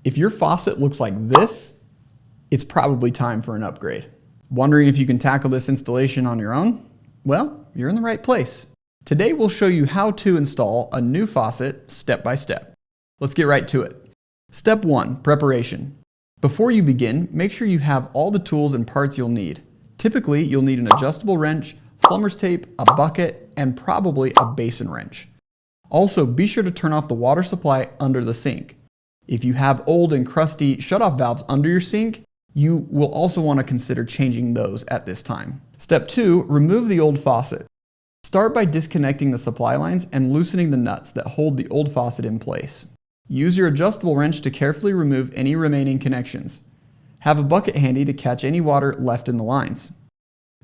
If your faucet looks like this, it's probably time for an upgrade. Wondering if you can tackle this installation on your own? Well, you're in the right place. Today we'll show you how to install a new faucet step by step. Let's get right to it. Step 1, preparation. Before you begin, make sure you have all the tools and parts you'll need. Typically, you'll need an adjustable wrench, plumber's tape, a bucket, and probably a basin wrench. Also, be sure to turn off the water supply under the sink. If you have old and crusty shutoff valves under your sink, you will also want to consider changing those at this time. Step 2, remove the old faucet. Start by disconnecting the supply lines and loosening the nuts that hold the old faucet in place. Use your adjustable wrench to carefully remove any remaining connections. Have a bucket handy to catch any water left in the lines.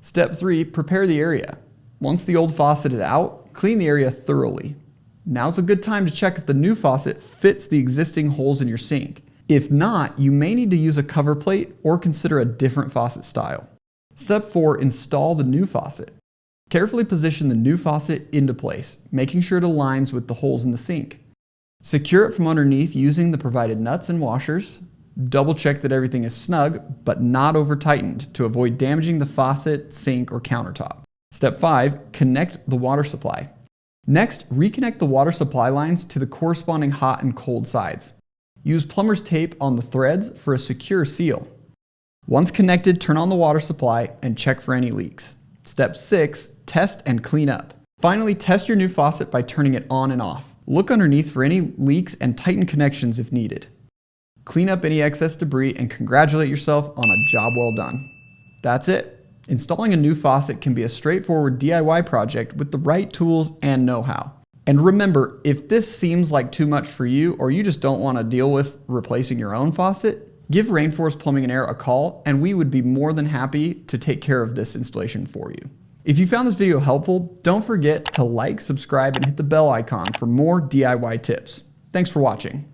Step 3, prepare the area. Once the old faucet is out, clean the area thoroughly. Now's a good time to check if the new faucet fits the existing holes in your sink. If not, you may need to use a cover plate or consider a different faucet style. Step 4, install the new faucet. Carefully position the new faucet into place, making sure it aligns with the holes in the sink. Secure it from underneath using the provided nuts and washers. Double check that everything is snug, but not over tightened to avoid damaging the faucet, sink, or countertop. Step 5, connect the water supply. Next, reconnect the water supply lines to the corresponding hot and cold sides. Use plumber's tape on the threads for a secure seal. Once connected, turn on the water supply and check for any leaks. Step 6, test and clean up. Finally, test your new faucet by turning it on and off. Look underneath for any leaks and tighten connections if needed. Clean up any excess debris and congratulate yourself on a job well done. That's it. Installing a new faucet can be a straightforward DIY project with the right tools and know-how. And remember, if this seems like too much for you or you just don't want to deal with replacing your own faucet, give Rainforest Plumbing and Air a call and we would be more than happy to take care of this installation for you. If you found this video helpful, don't forget to like, subscribe, and hit the bell icon for more DIY tips. Thanks for watching.